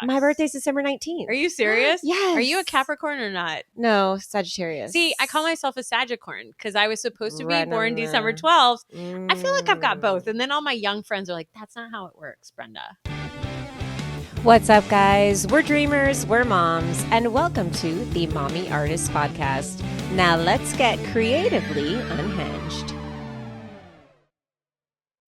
My birthday's December 19th. Are you serious? Yes. Are you a Capricorn or not? No, Sagittarius. See, I call myself a Sagicorn because I was supposed to be born December 12th. I feel like I've got both. And then all my young friends are like, that's not how it works, Brenda. What's up, guys? We're dreamers, we're moms, and welcome to the Mommy Artist Podcast. Now let's get creatively unhinged.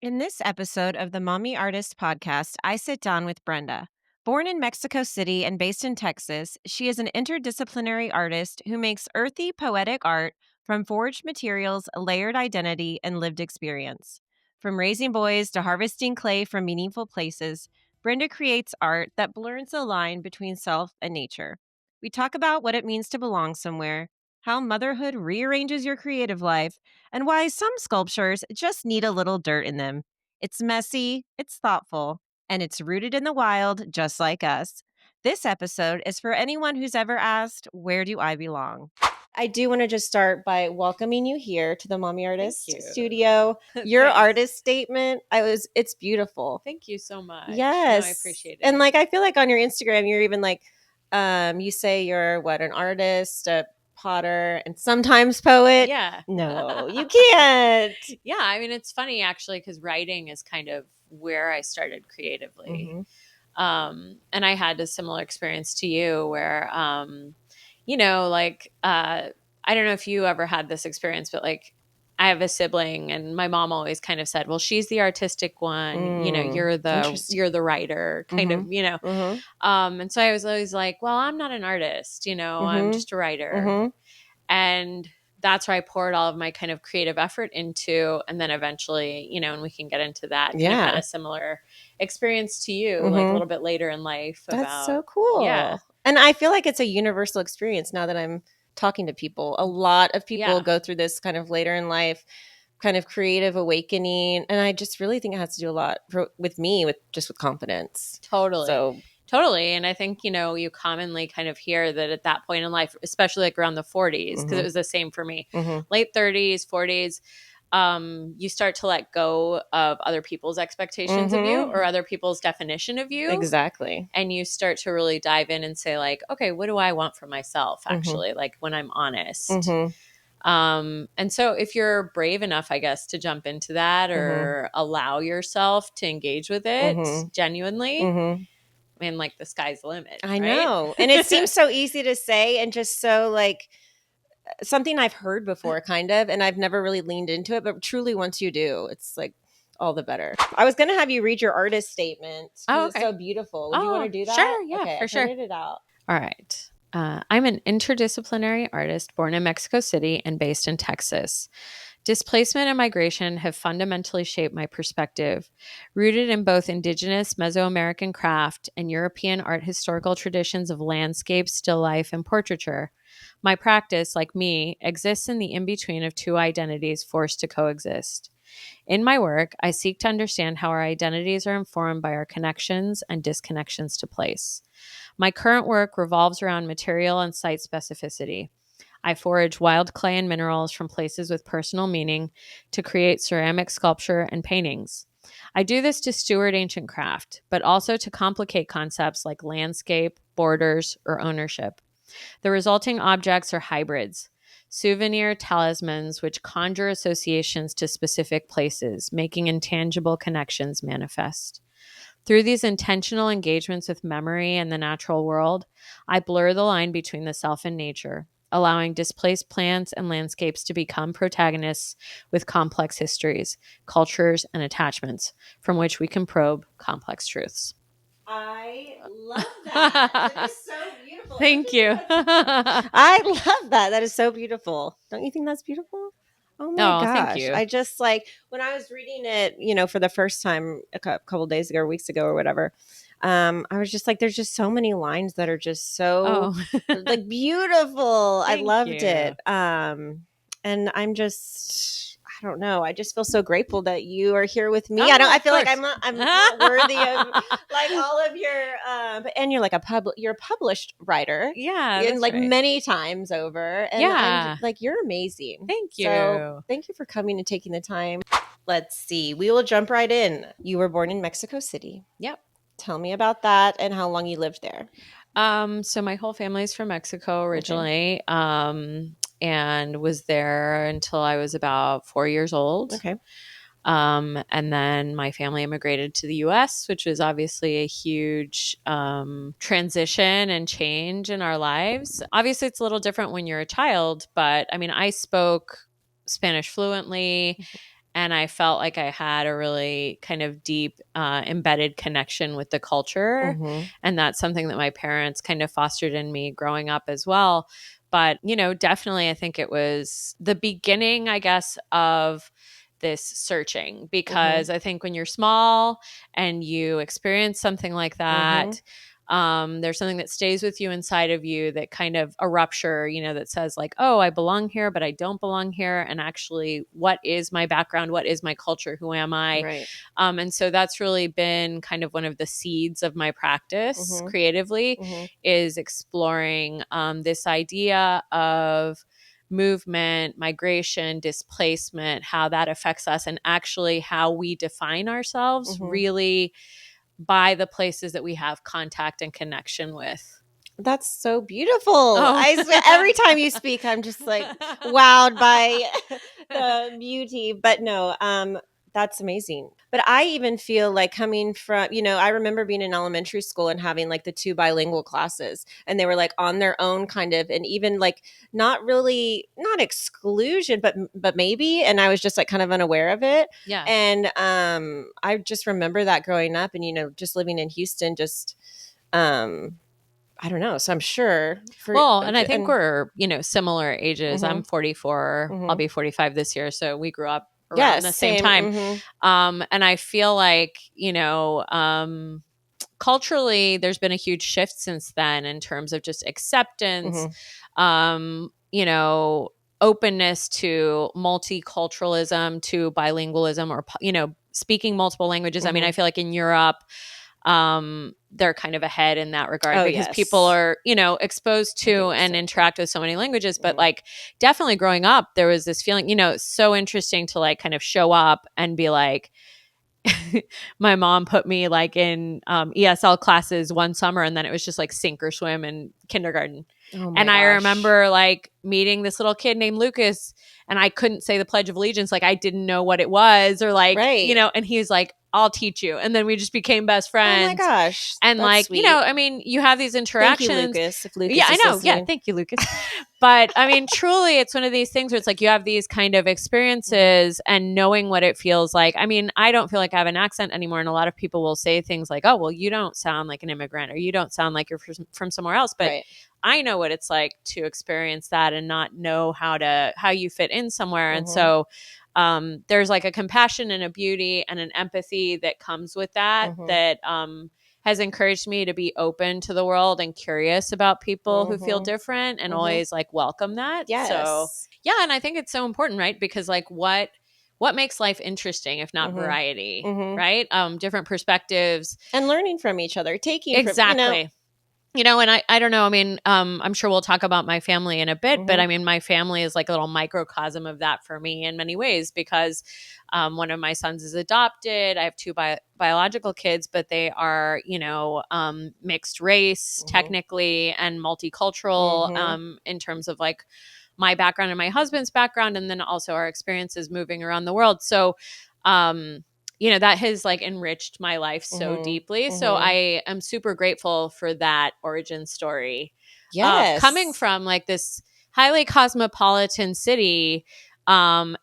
In this episode of the Mommy Artist Podcast, I sit down with Brenda. Born in Mexico City and based in Texas, she is an interdisciplinary artist who makes earthy, poetic art from forged materials, layered identity, and lived experience. From raising boys to harvesting clay from meaningful places, Brenda creates art that blurs the line between self and nature. We talk about what it means to belong somewhere, how motherhood rearranges your creative life, and why some sculptures just need a little dirt in them. It's messy, it's thoughtful, and it's rooted in the wild, just like us. This episode is for anyone who's ever asked, where do I belong? I do want to just start by welcoming you here to the Mommy Artist Studio. Your artist statement, it's beautiful. Thank you so much. Yes. No, I appreciate it. And like, I feel like on your Instagram, you're even like, you say you're an artist, a potter, and sometimes poet. Yeah. No, you can't. Yeah. I mean, it's funny actually, because writing is kind of where I started creatively. Mm-hmm. And I had a similar experience to you where, I don't know if you ever had this experience, but like I have a sibling and my mom always kind of said, well, she's the artistic one, you're the writer kind of, and so I was always like, well, I'm not an artist, I'm just a writer. And that's where I poured all of my kind of creative effort into. And then eventually, and we can get into that. Kind of had a similar experience to you, like a little bit later in life. That's so cool. Yeah. And I feel like it's a universal experience now that I'm talking to people. A lot of people go through this kind of later in life kind of creative awakening. And I just really think it has to do a lot with me, with confidence. Totally. And I think, you commonly kind of hear that at that point in life, especially like around the 40s, because it was the same for me, late 30s, 40s, you start to let go of other people's expectations of you or other people's definition of you. Exactly. And you start to really dive in and say like, okay, what do I want for myself actually? Like when I'm honest. And so if you're brave enough, I guess, to jump into that or allow yourself to engage with it genuinely, I mean, like the sky's the limit. I know. And it seems so easy to say and just so like something I've heard before kind of, and I've never really leaned into it, but truly once you do, it's like all the better. I was going to have you read your artist statement. Oh, okay. It's so beautiful. Would you want to do that? Sure. Yeah, okay, for sure. Printed it out. All right. I'm an interdisciplinary artist born in Mexico City and based in Texas. Displacement and migration have fundamentally shaped my perspective, rooted in both indigenous Mesoamerican craft and European art historical traditions of landscape, still life, and portraiture. My practice, like me, exists in the in-between of two identities forced to coexist. In my work, I seek to understand how our identities are informed by our connections and disconnections to place. My current work revolves around material and site specificity. I forage wild clay and minerals from places with personal meaning to create ceramic sculpture and paintings. I do this to steward ancient craft, but also to complicate concepts like landscape, borders, or ownership. The resulting objects are hybrids, souvenir talismans which conjure associations to specific places, making intangible connections manifest. Through these intentional engagements with memory and the natural world, I blur the line between the self and nature, allowing displaced plants and landscapes to become protagonists with complex histories, cultures, and attachments from which we can probe complex truths. I love that. That is so beautiful. Thank you. I love that. That is so beautiful. Don't you think that's beautiful? Oh my gosh. Thank you. I just like when I was reading it, for the first time a couple days ago or weeks ago or whatever, I was just like, there's just so many lines that are just so like beautiful. I loved it. And I'm just, I don't know. I just feel so grateful that you are here with me. I feel like I'm not worthy of like all of your, and you're like you're a published writer. Yeah. And like many times over. And I'm like, you're amazing. Thank you. So thank you for coming and taking the time. Let's see. We will jump right in. You were born in Mexico City. Yep. Tell me about that and how long you lived there. So my whole family's from Mexico Okay. originally, and was there until I was about 4 years old. Okay. And then my family immigrated to the US, which was obviously a huge transition and change in our lives. Obviously, it's a little different when you're a child, but I mean, I spoke Spanish fluently, and I felt like I had a really kind of deep, embedded connection with the culture. Mm-hmm. And that's something that my parents kind of fostered in me growing up as well. But, definitely, I think it was the beginning, I guess, of this searching, Mm-hmm. because I think when you're small and you experience something like Mm-hmm. that, there's something that stays with you inside of you, that kind of a rupture, that says like, oh, I belong here, but I don't belong here. And actually, what is my background? What is my culture? Who am I? Right. And so that's really been kind of one of the seeds of my practice Mm-hmm. creatively, Mm-hmm. is exploring this idea of movement, migration, displacement, how that affects us, and actually how we define ourselves Mm-hmm. really by the places that we have contact and connection with. That's so beautiful. Oh. I swear, every time you speak, I'm just like wowed by the beauty. But no, that's amazing. But I even feel like coming from, I remember being in elementary school and having like the two bilingual classes, and they were like on their own kind of, and even like not really, not exclusion, but maybe, and I was just like kind of unaware of it. Yeah. And I just remember that growing up, and just living in Houston, just I don't know. So I'm sure for Well, and I think and we're, similar ages. I'm mhm, 44. I'll mhm. be 45 this year. So we grew up around Yes, the same same. time. Mhm, And I feel like, culturally, there's been a huge shift since then in terms of just acceptance, mhm, openness to multiculturalism, to bilingualism, or, speaking multiple languages. I mean, I mhm. feel like in Europe, they're kind of ahead in that regard, Oh because people yes, are, exposed I to think and so too. interact with so many languages. But Mhm, like, definitely growing up, there was this feeling, so interesting to like kind of show up and be like, my mom put me like in ESL classes one summer, and then it was just like sink or swim in kindergarten. oh my And I gosh. remember like meeting this little kid named Lucas, and I couldn't say the Pledge of Allegiance. Like, I didn't know what it was, or like, Right. and he was like, I'll teach you. And then we just became best Oh my friends. gosh, And that's like, sweet. I mean, you have these Thank you, interactions. Lucas, if Yeah, Lucas I is know. Yeah, listening. thank you, Lucas. But I mean, truly, it's one of these things where it's like you have these kind of Mhm, experiences, and knowing what it feels like. I mean, I don't feel like I have an accent anymore. And a lot of people will say things like, oh, well, you don't sound like an immigrant, or you don't sound like you're from somewhere else. But right. I know what it's like to experience that and not know how you fit in somewhere. And Mhm, so there's like a compassion and a beauty and an empathy that comes with that, mhm, that has encouraged me to be open to the world and curious about people who feel mhm, different, and mhm. always like welcome that. So Yes. yeah, and I think it's so important, right? Because like, what makes life interesting if not Mhm, variety, mhm. right? Different perspectives. And learning from each other, taking from, Exactly. And I don't know. I mean, I'm sure we'll talk about my family in a bit, but mhm, I mean, my family is like a little microcosm of that for me in many ways, because one of my sons is adopted. I have two biological kids, but they are, mixed race mhm, technically, and multicultural, mhm, in terms of like my background and my husband's background, and then also our experiences moving around the world. So, um, that has like enriched my life so mhm, deeply. So mhm. I am super grateful for that origin story of coming Yes. from like this highly cosmopolitan city, and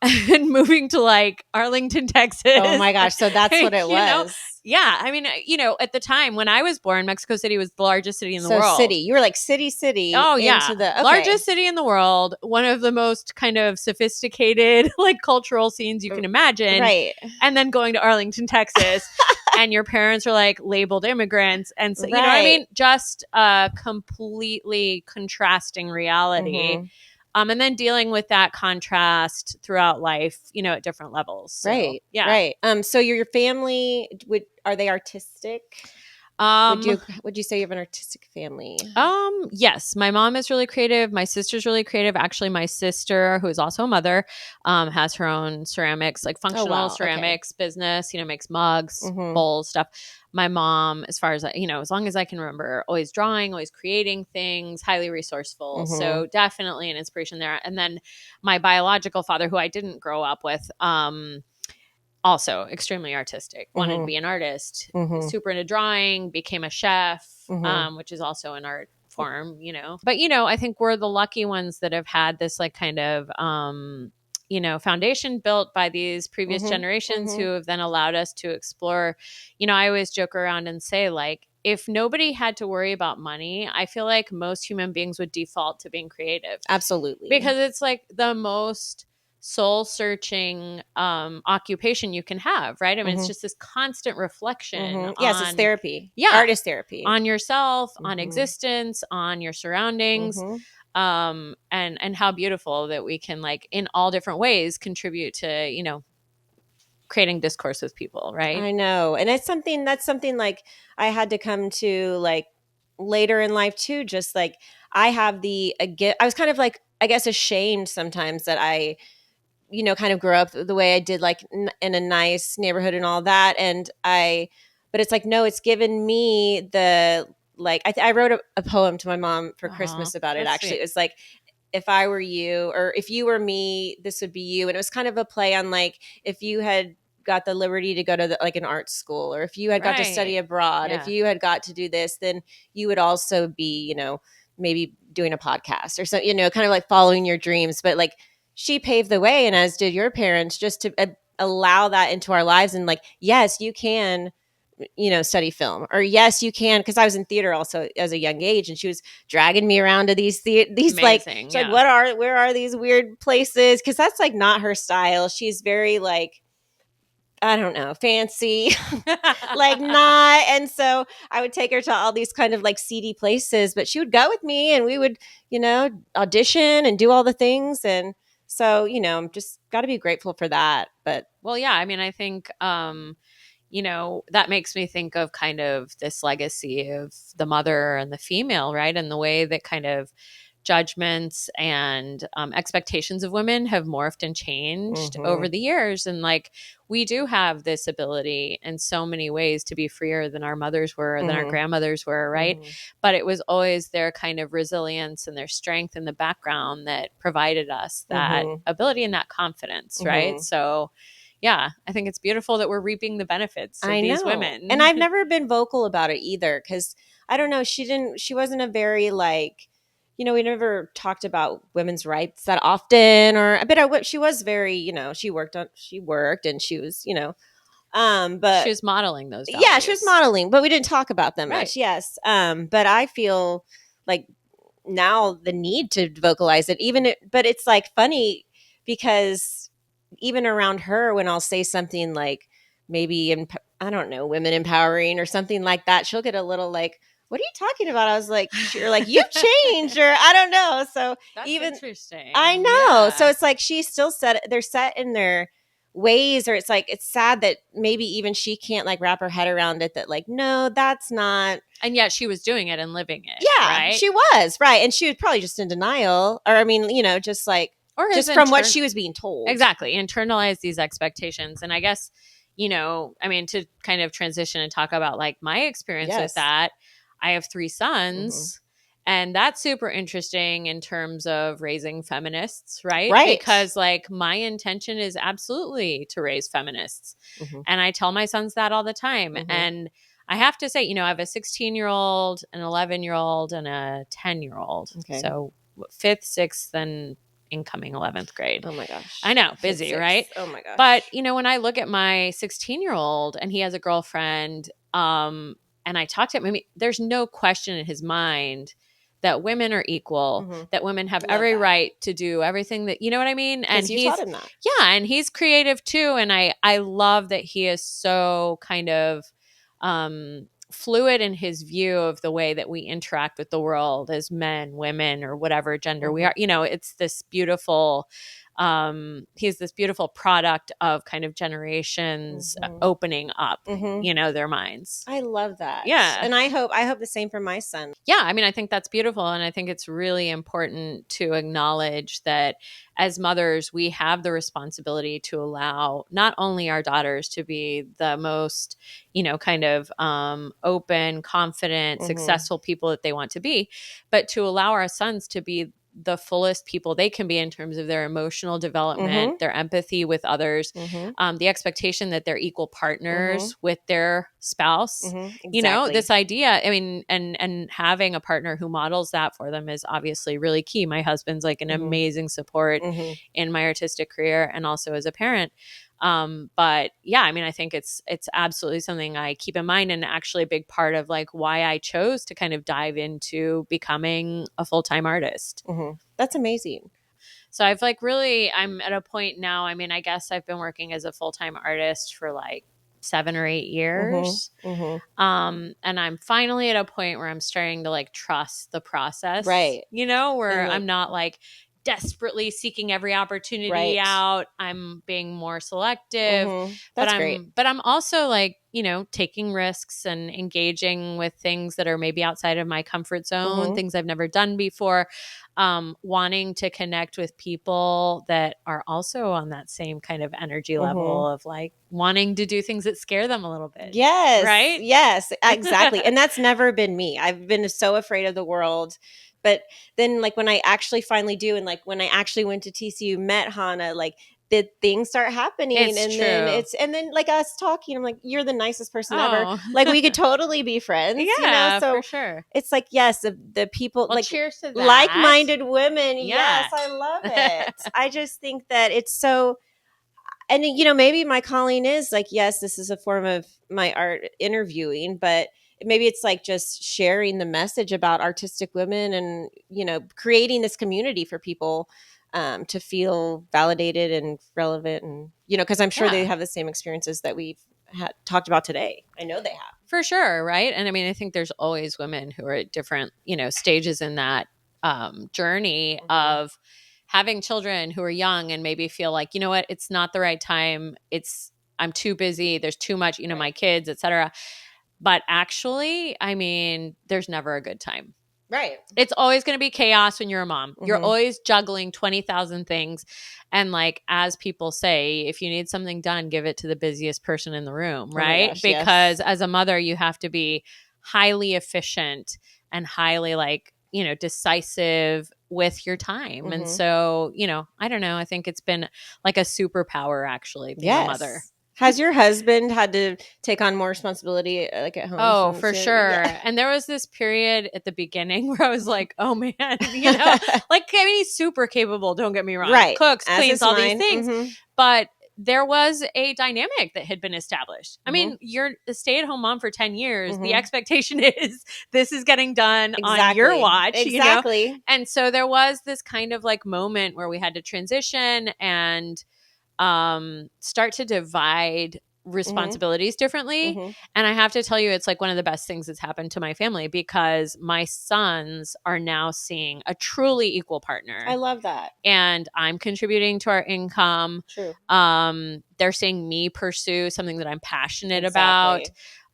moving to like Arlington, Oh Texas. my gosh, so that's what it you know, was. yeah. I mean, at the time when I was born, Mexico City was the largest city in the So city, world. you were like city Oh yeah. into the Largest okay. city in the world, one of the most kind of sophisticated like cultural scenes you R can imagine. right. And then going to Arlington, Texas, and your parents are like labeled immigrants, and so what I Right. mean, just a completely contrasting reality. Mhm. And then dealing with that contrast throughout life, at different levels. So Right, yeah. right. So your family would are they artistic? Um, Would you say you have an artistic family? yes, my mom is really creative. My sister's really creative. Actually, my sister, who is also a mother, has her own ceramics, like Oh functional wow. Okay. ceramics business, makes mugs, Mhm. bowls, stuff. My mom, as far as as long as I can remember, always drawing, always creating things, highly resourceful. Mhm. So definitely an inspiration there. And then my biological father, who I didn't grow up with, also extremely artistic, wanted to Mhm. be an artist, Mhm. super into drawing, became a chef, Mhm. which is also an art form. But, I think we're the lucky ones that have had this like kind of, foundation built by these previous Mhm. generations who Mhm. have then allowed us to explore. I always joke around and say, like, if nobody had to worry about money, I feel like most human beings would default to being creative Absolutely. because it's like the most soul searching occupation you can have, right? I mean, it's Mhm. just this constant reflection Mhm. Yes, it's on, therapy. yeah, Art is therapy. on yourself, on Mhm. existence, on your surroundings, Mhm. and how beautiful that we can, like, in all different ways contribute to creating discourse with people, right? I know. And it's something that's something like I had to come to like later in life too, just like I have I was kind of like I guess ashamed sometimes that I kind of grew up the way I did, like in a nice neighborhood and all that. But it's like, no, it's given me I wrote a poem to my mom for Uh-huh. Christmas about it. That's Actually, sweet. it was like, if I were you, or if you were me, this would be you. And it was kind of a play on like, if you had got the liberty to go to like an art school, or if you had got to study Right. abroad, if Yeah. you had got to do this, then you would also be, maybe doing a podcast or so, kind of like following your dreams. But like, she paved the way, and as did your parents, just to allow that into our lives. And like, yes, you can study film, or yes you can, because I was in theater also as a young age, and she was dragging me around to these like, Amazing. she's like, Yeah. where are these weird places, because that's like not her style. She's very like, I don't know, fancy, like not. And so I would take her to all these kind of like seedy places, but she would go with me, and we would, audition and do all the things. And so, I'm just got to be grateful for that. But Well, yeah, I mean, I think that makes me think of kind of this legacy of the mother and the female, right? And the way that kind of judgments and expectations of women have morphed and changed over mhm, the years. And like, we do have this ability in so many ways to be freer than our mothers were, than our mhm, grandmothers were, right? mhm, But it was always their kind of resilience and their strength in the background that provided us that mhm, ability and that confidence, right? mhm. So, yeah, I think it's beautiful that we're reaping the benefits of I these know. And women. I've never been vocal about it either, cuz I don't know, she wasn't a very like, we never talked about women's rights that often, or a bit of what she was very, she worked, and she was, She but was modeling those yeah, she was values. modeling, but we didn't talk about them Right. much. Yes. But I feel like now the need to vocalize it, but it's like funny, because even around her, when I'll say something like, maybe I don't know, women empowering or something like that, she'll get a little like, what are you talking about? I was like, you're like, you've changed, or I don't know. So That's even, I interesting. know. So Yeah. it's like she's still they're set in their ways, or it's like, it's sad that maybe even she can't like wrap her head around it, that like, no, that's not. And yet she was doing it and living it, Yeah, right? she was, right. And she was probably just in denial, or I mean, just like, Or his just from what intern she was being told. exactly internalize these expectations. And I guess, I mean, to kind of transition and talk about like my experience with Yes. that, I have three Hmm. sons. And that's super interesting in terms of raising feminists, right? Right. Because like my intention is absolutely to raise feminists. Hmm. And I tell my sons that all the time. Hmm. And I have to say, I have a 16-year-old, an 11-year-old, and a 10-year-old. Okay. So fifth, sixth, and incoming 11th grade. Oh my gosh. I know, Fifth, busy, right? sixth. Oh my But, gosh. when I look at my 16-year-old and he has a girlfriend, and I talk to him, I mean, there's no question in his mind that women are equal, Hmm. that women have Love every that. right to do everything that, you know what I mean? And Because you taught he's, him that. yeah, and he's creative too. And I love that he is so kind of, fluid in his view of the way that we interact with the world as men, women, or whatever gender we Hmm. are. It's this beautiful he's this beautiful product of kind of generations opening up, their minds. I love that. Yeah. And I hope the same for my son. Yeah, I mean, I think that's beautiful. And I think it's really important to acknowledge that as mothers, we have the responsibility to allow not only our daughters to be the most, kind of open, confident, successful people that they want to be, but to allow our sons to be the fullest people they can be in terms of their emotional development, their empathy with others, the expectation that they're equal partners with their spouse. Exactly. This idea, I mean, and having a partner who models that for them is obviously really key. My husband's like an amazing support in my artistic career and also as a parent. But yeah, I mean, I think it's absolutely something I keep in mind, and actually a big part of like why I chose to kind of dive into becoming a full-time artist. That's amazing. So I'm at a point now. I mean, I guess I've been working as a full-time artist for like 7 or 8 years. And I'm finally at a point where I'm starting to like trust the process, right? Where I'm not like desperately seeking every opportunity out. I'm being more selective. That's great. But I'm also like, taking risks and engaging with things that are maybe outside of my comfort zone, things I've never done before, wanting to connect with people that are also on that same kind of energy level of like wanting to do things that scare them a little bit. Yes. Right? Yes, exactly. And that's never been me. I've been so afraid of the world. But then like when I actually finally do, and like when I actually went to TCU, met Hannah, like the things start happening. It's true. And then like us talking, I'm like, you're the nicest person ever. Oh. Like we could totally be friends. Yeah, So for sure. it's like, yes, the people Well, like cheers to that. like-minded women. Yeah. Yes, I love it. I just think that it's so, and maybe my calling is like, yes, this is a form of my art, interviewing, but maybe it's like just sharing the message about artistic women and creating this community for people to feel validated and relevant, and because I'm sure they have the same experiences that we've talked about today. I know they have. For sure, right? And I mean, I think there's always women who are at different stages in that journey of having children who are young and maybe feel like, you know what, it's not the right time. I'm too busy. There's too much, my kids, etc. But actually, I mean, there's never a good time. Right. It's always going to be chaos when you're a mom. You're always juggling 20,000 things. And like, as people say, if you need something done, give it to the busiest person in the room, right? Gosh, because as a mother, you have to be highly efficient and highly decisive with your time. And so, I don't know. I think it's been like a superpower actually being a mother. Has your husband had to take on more responsibility like at home? Oh, for sure. Yeah. And there was this period at the beginning where I was like, oh man, like, I mean, he's super capable. Don't get me wrong. Right. Cooks, cleans, all these things. But there was a dynamic that had been established. I mean, you're a stay-at-home mom for 10 years. The expectation is this is getting done on your watch, Exactly. And so there was this kind of like moment where we had to transition and start to divide responsibilities differently. And I have to tell you, it's like one of the best things that's happened to my family because my sons are now seeing a truly equal partner. I love that. And I'm contributing to our income. True. They're seeing me pursue something that I'm passionate about.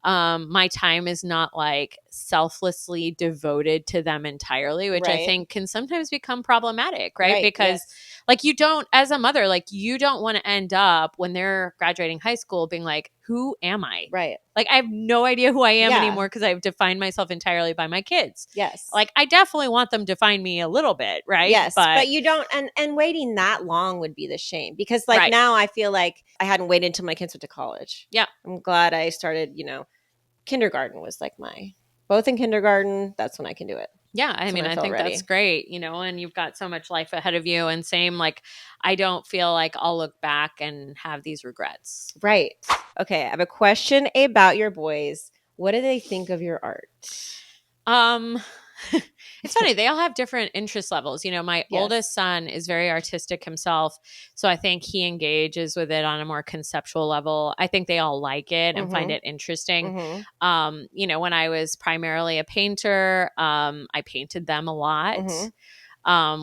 My time is not like selflessly devoted to them entirely, which I think can sometimes become problematic, right? Because like you don't, as a mother, like you don't want to end up when they're graduating high school being like, who am I? Right. Like I have no idea who I am anymore because I've defined myself entirely by my kids. Yes. Like I definitely want them to find me a little bit, right? Yes. But you don't, and waiting that long would be the shame because like now I feel like I hadn't waited until my kids went to college. Yeah. I'm glad I started, kindergarten was like both in kindergarten. That's when I can do it. Yeah, I mean, I think that's great, and you've got so much life ahead of you. And same, like, I don't feel like I'll look back and have these regrets. Right. Okay, I have a question about your boys. What do they think of your art? It's funny. They all have different interest levels. My oldest son is very artistic himself. So I think he engages with it on a more conceptual level. I think they all like it and find it interesting. When I was primarily a painter, I painted them a lot.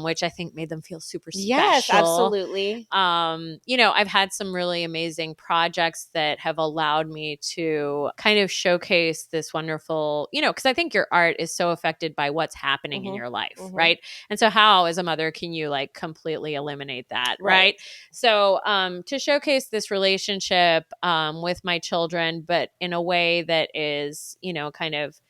which I think made them feel super Yes, special. absolutely. I've had some really amazing projects that have allowed me to kind of showcase this wonderful, because I think your art is so affected by what's happening in your life, right? And so how, as a mother, can you like completely eliminate that, right? So to showcase this relationship with my children, but in a way that is, kind of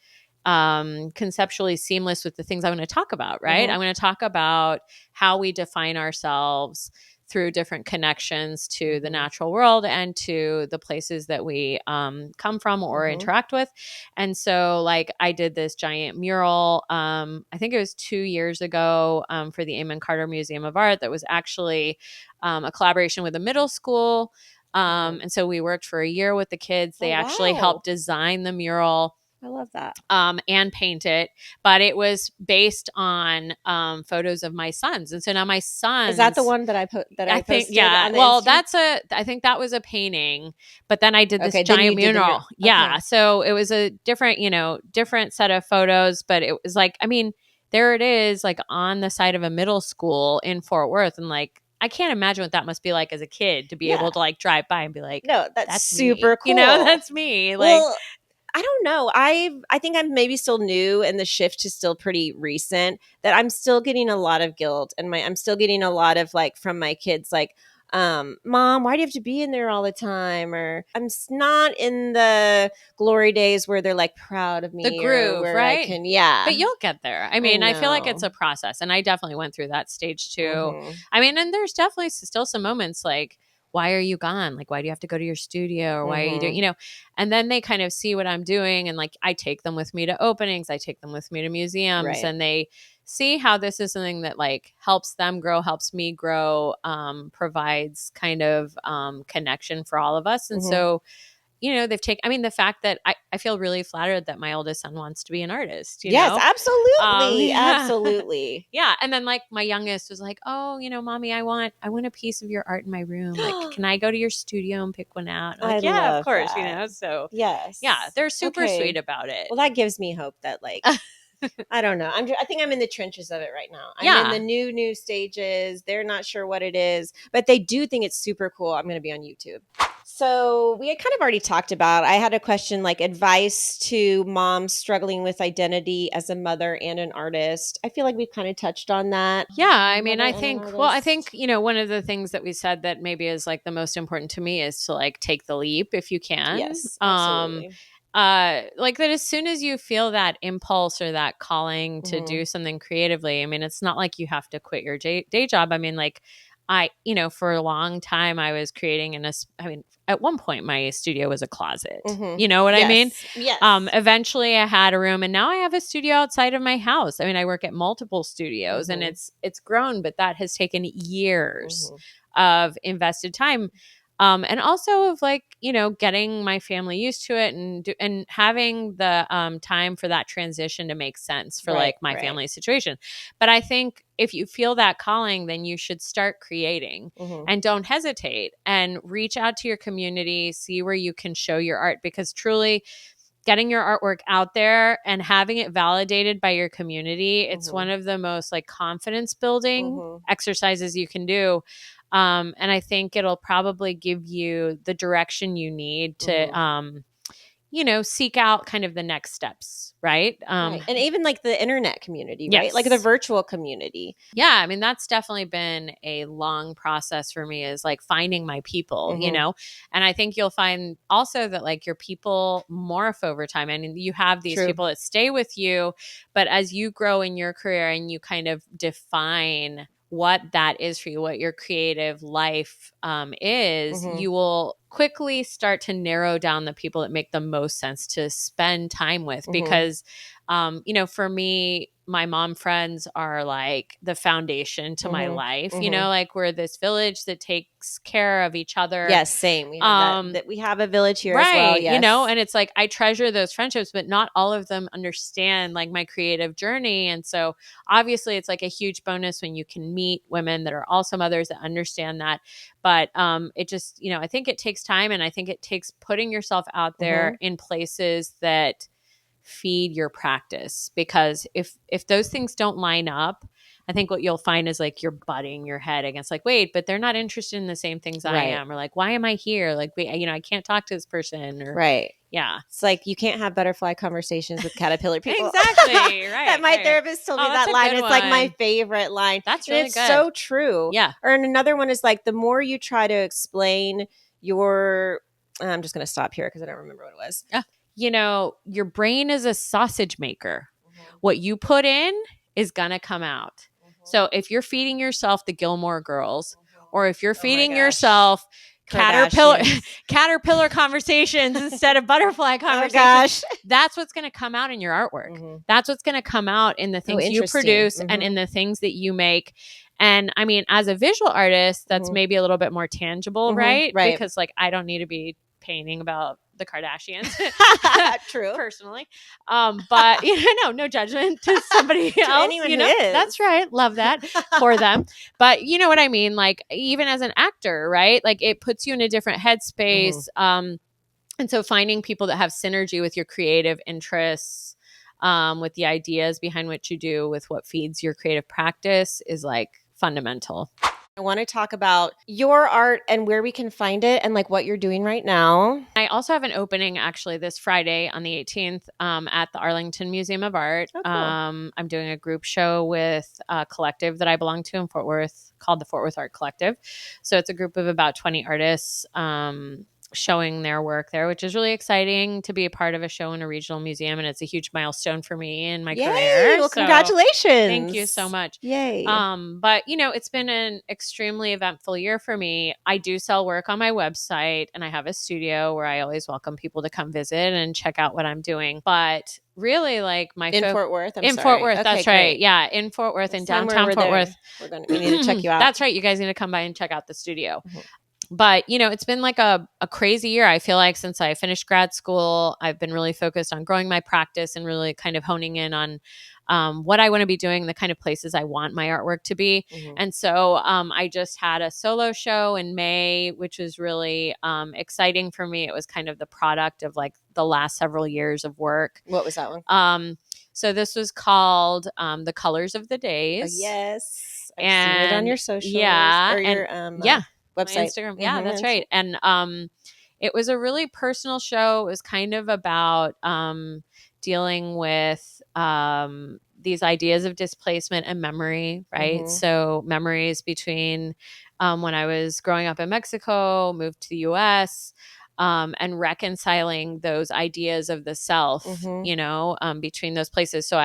conceptually seamless with the things I'm going to talk about, right? I'm going to talk about how we define ourselves through different connections to the natural world and to the places that we come from or interact with. And so like I did this giant mural, I think it was 2 years ago for the Amon Carter Museum of Art that was actually a collaboration with a middle school. And so we worked for a year with the kids. They actually helped design the mural. I love that. And paint it, but it was based on photos of my sons, and so now my sons. Is that the one that I put that I think, posted? yeah. On the Well, Instagram? I think that was a painting, but then I did this Okay, then giant you did the mural. mural. Yeah, Okay. so it was a different, different set of photos, but it was like, I mean, there it is, like on the side of a middle school in Fort Worth, and like I can't imagine what that must be like as a kid to be able to like drive by and be like, No, that's that's super me. cool. That's me. Like, Well, I don't know. I think I'm maybe still new and the shift is still pretty recent, that I'm still getting a lot of guilt, and I'm still getting a lot of like from my kids like, mom, why do you have to be in there all the time? Or not in the glory days where they're like proud of the me or groove, where I right? can, yeah. But you'll get there. I mean, I feel like it's a process, and I definitely went through that stage too. I mean, and there's definitely still some moments like, why are you gone? Like, why do you have to go to your studio, or why are you doing, and then they kind of see what I'm doing, and like I take them with me to openings, I take them with me to museums, and they see how this is something that like helps them grow, helps me grow, provides kind of connection for all of us. And so they've taken, I mean, the fact that I feel really flattered that my oldest son wants to be an artist, Yes, absolutely. yeah. Absolutely. Yeah. And then like my youngest was like, oh, mommy, I want a piece of your art in my room. Like, can I go to your studio and pick one out? And I'm I like, yeah, of love course, that. so Yes. yeah, they're super sweet Okay. about it. Well, that gives me hope that like I don't know. I think I'm in the trenches of it right now. I'm in the Yeah. new stages. They're not sure what it is, but they do think it's super cool. I'm going to be on YouTube. So we had kind of already talked about, I had a question like advice to moms struggling with identity as a mother and an artist. I feel like we've kind of touched on that. Yeah, I mean, Mother I and an think, well, I think, artist. one of the things that we said that maybe is like the most important to me is to like take the leap if you can. Yes, absolutely. Like that as soon as you feel that impulse or that calling to do something creatively, I mean, it's not like you have to quit your day job. I mean, like for a long time I was creating I mean, at one point my studio was a closet. You know what I mean? Yes. Eventually I had a room, and now I have a studio outside of my house. I mean, I work at multiple studios, and it's grown, but that has taken years of invested time. And also of like, getting my family used to it, and having the time for that transition to make sense for like my family situation. But I think if you feel that calling, then you should start creating, and don't hesitate, and reach out to your community, see where you can show your art, because truly getting your artwork out there and having it validated by your community, it's one of the most like confidence building exercises you can do. And I think it'll probably give you the direction you need to, seek out kind of the next steps, right? Right. And even like the internet community, right? Like the Yes. virtual community. Yeah, I mean, that's definitely been a long process for me, is like finding my people, and I think you'll find also that like your people morph over time. I mean, you have these True. people that stay with you, but as you grow in your career and you kind of define what that is for you, what your creative life is, you will quickly start to narrow down the people that make the most sense to spend time with, because for me, my mom friends are like the foundation to my life. Like we're this village that takes care of each other. Yes, same. We have that we have a village here as well. Right. Yes. And it's like I treasure those friendships, but not all of them understand like my creative journey. And so obviously it's like a huge bonus when you can meet women that are also mothers that understand that. But it just, I think it takes time, and I think it takes putting yourself out there in places that feed your practice, because if those things don't line up, I think what you'll find is like you're butting your head against like, wait, but they're not interested in the same things I Right. am. Or like, why am I here? Like, I can't talk to this person. Or Right. yeah. It's like you can't have butterfly conversations with caterpillar people. Exactly. Right. That my right. therapist told me That's that a line. good It's like my one. favorite line. That's And really it's good. so true. Yeah. Or another one is like the more you try to explain your I'm just going to stop here because I don't remember what it was. Yeah. You know, your brain is a sausage maker. What you put in is going to come out. So if you're feeding yourself the Gilmore Girls, or if you're feeding yourself caterpillar conversations instead of butterfly conversations, that's what's going to come out in your artwork. That's what's going to come out in the things you produce and in the things that you make. And I mean, as a visual artist, that's maybe a little bit more tangible, right? Because like, I don't need to be painting about the Kardashians. True. Personally. But no judgment to somebody else. Anyone who is. That's right. Love that for them. But you know what I mean? Like, even as an actor, right? Like, it puts you in a different headspace. And so finding people that have synergy with your creative interests, with the ideas behind what you do, with what feeds your creative practice is like fundamental. I want to talk about your art and where we can find it and like what you're doing right now. I also have an opening actually this Friday on the 18th at the Arlington Museum of Art. Oh, cool. I'm doing a group show with a collective that I belong to in Fort Worth called the Fort Worth Art Collective. So it's a group of about 20 artists showing their work there, which is really exciting to be a part of a show in a regional museum. And it's a huge milestone for me in my career. Well, so congratulations. Thank you so much. Yay. But it's been an extremely eventful year for me. I do sell work on my website and I have a studio where I always welcome people to come visit and check out what I'm doing. But really, like Fort Worth. Fort Worth, that's right. Yeah, in Fort Worth, in downtown Fort Worth. We need to check you out. That's right. You guys need to come by and check out the studio. But, it's been like a crazy year. I feel like since I finished grad school, I've been really focused on growing my practice and really kind of honing in on what I want to be doing, the kind of places I want my artwork to be. And so I just had a solo show in May, which was really exciting for me. It was kind of the product of like the last several years of work. What was that one? So this was called The Colors of the Days. Oh, yes. I've and seen it on your socials. Yeah. Or your website. Instagram. Yeah, that's right. And it was a really personal show. It was kind of about dealing with these ideas of displacement and memory, right? So memories between when I was growing up in Mexico, moved to the US, and reconciling those ideas of the self, between those places. So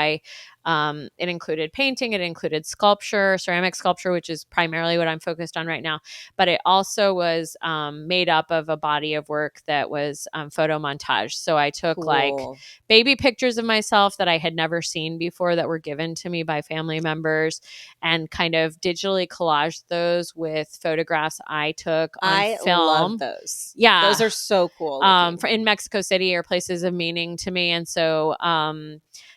it included painting, it included sculpture, ceramic sculpture, which is primarily what I'm focused on right now. But it also was made up of a body of work that was photo montage. So I took like baby pictures of myself that I had never seen before that were given to me by family members and kind of digitally collaged those with photographs I took on film. I love those. Yeah. Those are so cool. In Mexico City or places of meaning to me. And so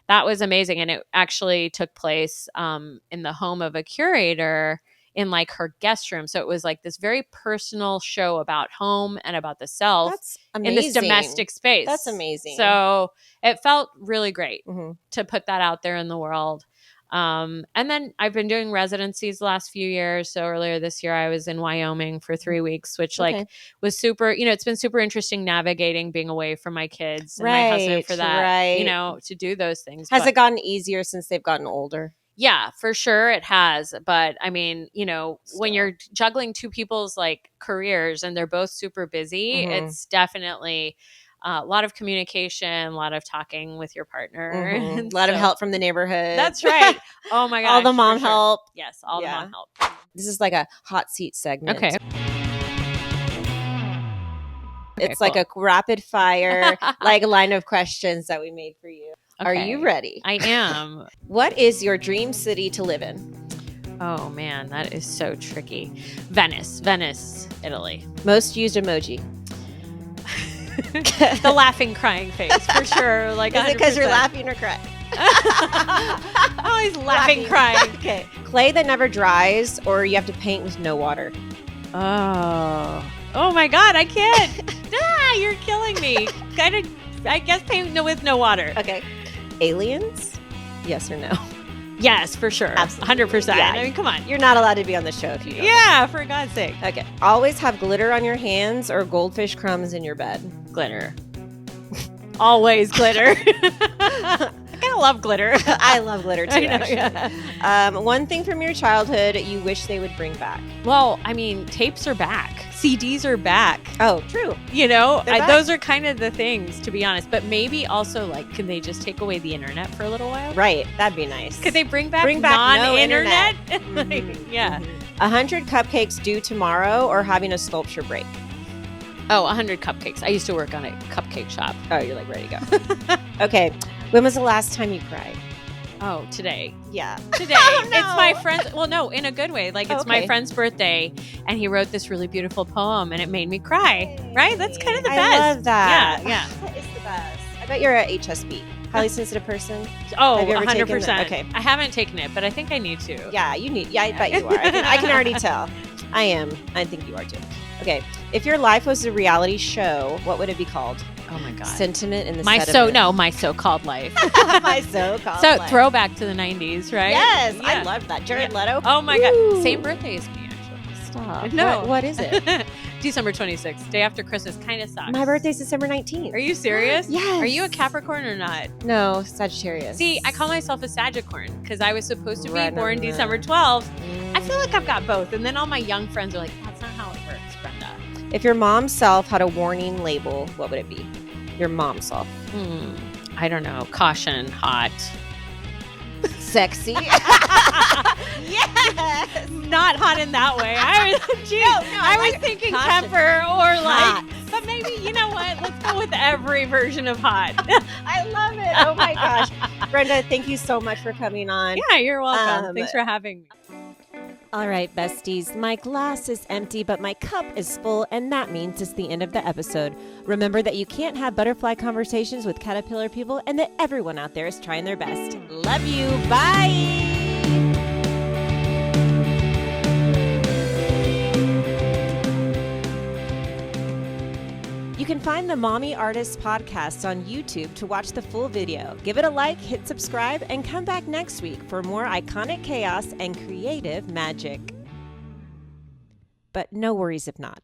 that was amazing. And it actually took place in the home of a curator in like her guest room. So it was like this very personal show about home and about the self. That's amazing. In this domestic space. That's amazing. So it felt really great to put that out there in the world. And then I've been doing residencies the last few years. So earlier this year, I was in Wyoming for 3 weeks, which was super, it's been super interesting navigating being away from my kids and my husband for that, to do those things. Has it gotten easier since they've gotten older? Yeah, for sure it has. But I mean, when you're juggling two people's like careers and they're both super busy, it's definitely a lot of communication, a lot of talking with your partner. A lot of help from the neighborhood. That's right. Oh my gosh. All the mom help. Yes, all the mom help. This is like a hot seat segment. Okay. It's like a rapid fire, like a line of questions that we made for you. Okay. Are you ready? I am. What is your dream city to live in? Oh man, that is so tricky. Venice, Italy. Most used emoji. The laughing, crying face for sure. Like, is it because you're laughing or crying? Always laughing, crying. Okay. Clay that never dries, or you have to paint with no water. Oh my God, I can't. You're killing me. I guess paint with no water. Okay. Aliens? Yes or no? Yes, for sure. Absolutely. 100%. Yeah. I mean, come on. You're not allowed to be on the show if you don't. Yeah, for God's sake. Okay. Always have glitter on your hands or goldfish crumbs in your bed. Glitter. Always glitter. I kind of love glitter. I love glitter too, I know, actually. yeah. One thing from your childhood you wish they would bring back. Well, I mean, tapes are back. CDs are back. Oh, true. You know, They're back. those are kind of the things, to be honest. But maybe also, like, can they just take away the internet for a little while? Right. That'd be nice. Could they bring back no non-internet? internet? Like, yeah. 100 cupcakes due tomorrow or having a sculpture break. Oh, 100 cupcakes. I used to work on a cupcake shop. Oh, you're like ready to go. Okay. When was the last time you cried? Oh, today. Yeah. Today. Oh, no. It's my friend's, well, no, in a good way. Like, it's my Okay. friend's birthday, and he wrote this really beautiful poem, and it made me cry. Right? That's kind of the I best. love that. Yeah, That is the best. I bet you're a HSP. Highly sensitive person. Oh, Have you ever taken 100%. that? Okay. I haven't taken it, but I think I need to. Yeah, you need. Yeah, I bet you are. I can already tell. I am. I think you are too. Okay. If your life was a reality show, what would it be called? Oh my God. Sentiment in the My sediment. my so-called life. My so-called So life. throwback to the 90s, right? Yes, I Yeah. love that. Jared Yeah. Leto. Oh my Woo. God. Same birthday as me, actually. Stop. No. What is it? December 26th, day after Christmas. Kind of sucks. My birthday's December 19th. Are you serious? Yes. Are you a Capricorn or not? No, Sagittarius. See, I call myself a Sagicorn because I was supposed to be Right on born that. December 12th. I feel like I've got both. And then all my young friends are like, that's not how it works, Brenda. If your mom's self had a warning label, what would it be? Your mom's self. I don't know. Caution, hot. Sexy. Yes. Not hot in that way. I was thinking caution. temper or Hot. but maybe, you know what? Let's go with every version of hot. I love it. Oh my gosh. Brenda, thank you so much for coming on. Yeah, you're welcome. Thanks for having me. All right, besties, my glass is empty, but my cup is full, and that means it's the end of the episode. Remember that you can't have butterfly conversations with caterpillar people and that everyone out there is trying their best. Love you. Bye. You can find the Mommy Artist podcast on YouTube to watch the full video. Give it a like, hit subscribe, and come back next week for more iconic chaos and creative magic. But no worries if not.